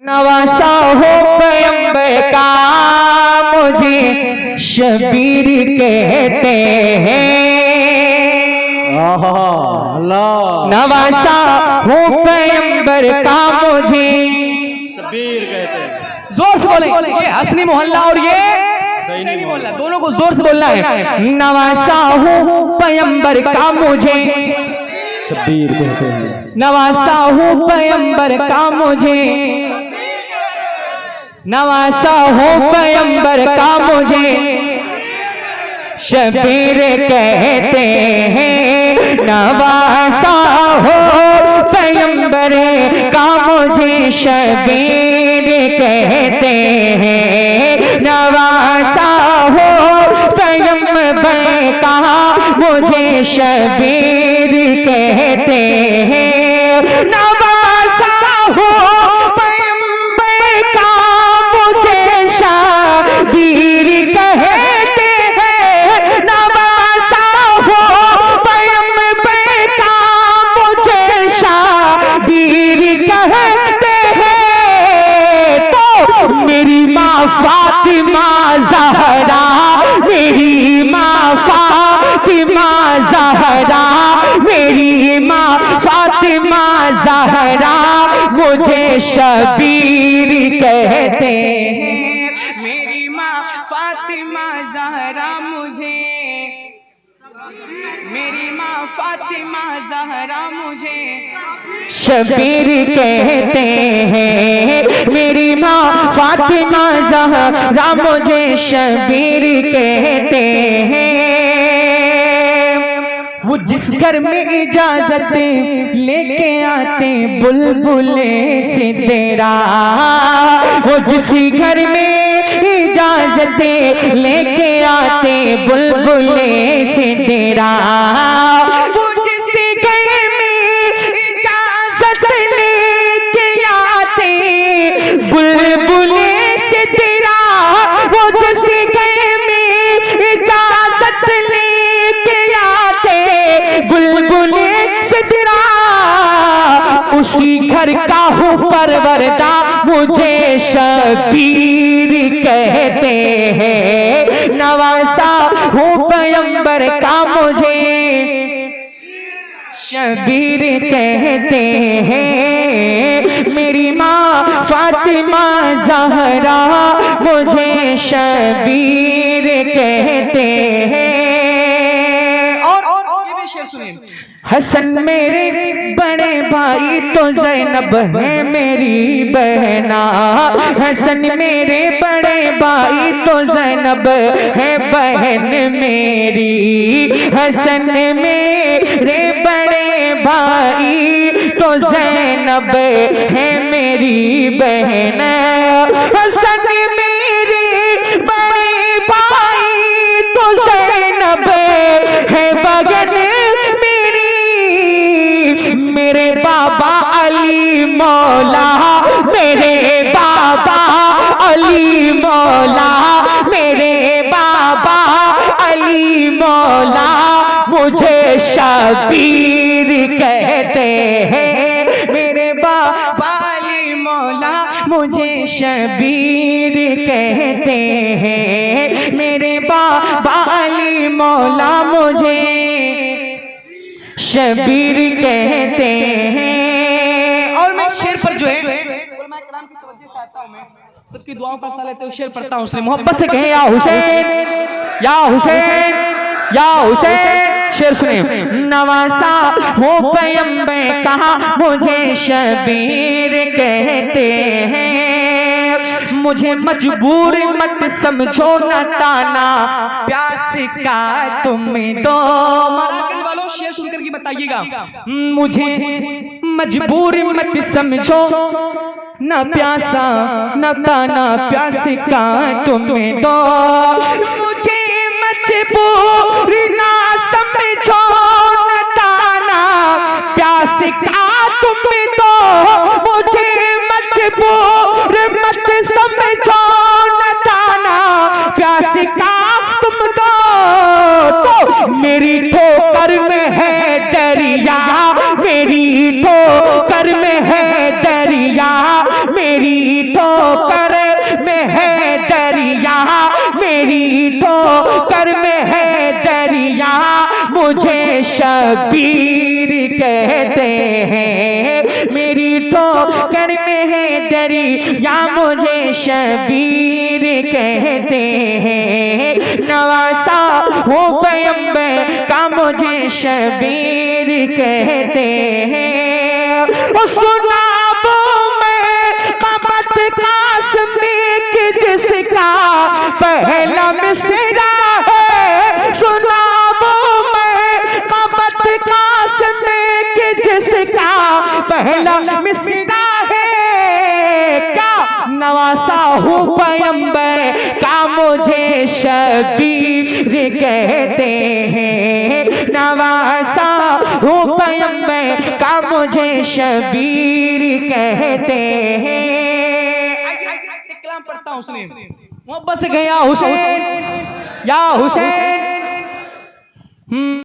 नवासा हो पैगंबर का मुझे शबीर कहते हैं। नवासा हो पैगंबर का मुझे शबीर कहते हैं। जोर से बोले, ये हसनी मोहल्ला और ये सही नहीं बोलना, दोनों को जोर से बोलना है। नवासा हो पैगंबर का मुझे शबीर कहते हैं। नवासा हो पैगंबर का मुझे, नवासा हो पैगंबर का मुझे शबीर कहते हैं। नवासा हो पैगंबर का मुझे शबीर कहते हैं। नवासा हो पैगंबर का मुझे शबीर कहते हैं। नवासा हो पैगंबर का मुझे शबीर कहते हैं। नवासा हो पैगंबर का मुझे शबीर कहते हैं। तो मेरी माँ फातिमा ज़हरा, मेरी माँ फातिमा ज़हरा, मेरी माँ फातिमा ज़हरा मुझे शबीर कहते हैं। मेरी माँ फातिमा ज़हरा मुझे, मेरी माँ फातिमा ज़हरा मुझे शबीर कहते हैं। मेरी माँ फातिमा ज़हरा मुझे शबीर कहते हैं। वो जिस घर में इजाजत लेके आते बुलबुले से तेरा, वो जिस घर में इजाजत लेके आते बुलबुले से तेरा, वो जिस घर में इजाजत लेके आते बुलबुले से तेरा, वो जिस घर में इजाजत लेके आते बुलबुले से तेरा, उसी घर का हूँ परवरदा मुझे शबीर कहते हैं। नवासा हूँ पैगंबर का मुझे शबीर कहते हैं। मेरी माँ फातिमा ज़हरा मुझे शबीर कहते हैं। और ये भी शेर सुनिए। हसन मेरे बड़े भाई तो ज़ैनब है मेरी बहना, हसन मेरे बड़े भाई तो ज़ैनब है बहन मेरी, हसन मेरे बड़े भाई तो ज़ैनब है मेरी बहन, हसन मेरे बड़े भाई तो ज़ैनब है बहन मेरी। मेरे बाबा अली मौला, मेरे बाबा अली मौला, मेरे बाबा अली मौला मुझे शबीर कहते हैं। मेरे बाबा अली मौला मुझे शबीर कहते हैं। मेरे बाबा अली मौला मुझे शबीर कहते हैं। और मैं शेर पर जो है चाहता हूं, मैं सबकी दुआओं का साथ लेते हुए शेर पढ़ता हूं। उसने मोहब्बत से कहे या हुसैन, या हुसैन, या हुसैन। शेर सुने। नवासा हो पैगंबर कहा मुझे शबीर कहते हैं। मुझे मजबूर मत समझो न ताना प्यास का तुम तो। मराकल वालों शेर सुनकर के बताइएगा। मुझे मजबूर मत समझो न प्यासा न ताना प्यास का तुम्हें दो। मुझे मजबूर ना समझो न ताना प्यास का तुम्हें दो। मुझे मजबूर मत समझो न ताना प्यास का तुम दो। तो मेरी ठोकर में है दरिया, मेरी ठोकर में है दरिया, मेरी कर में है दरिया मुझे शबीर कहते हैं, मेरी ठोकर में है दरिया मुझे शबीर कहते हैं, नवासा हूँ पैगंबर का मुझे शबीर कहते हैं। सुनाबो मैं कबत कास्मी की जिसका पहला मिसरा है, सुनाबो मैं कबत कास्मी की जिसका पहला मिसरा है, क्या नवासा हूँ पैगंबर का मुझे शबीर कहते हैं, नवासा हूँ पैगंबर का मुझे शबीर कहते हैं। कलाम पढ़ता हूँ उसने मोहब्बत से गया हुसैन या हुसैन।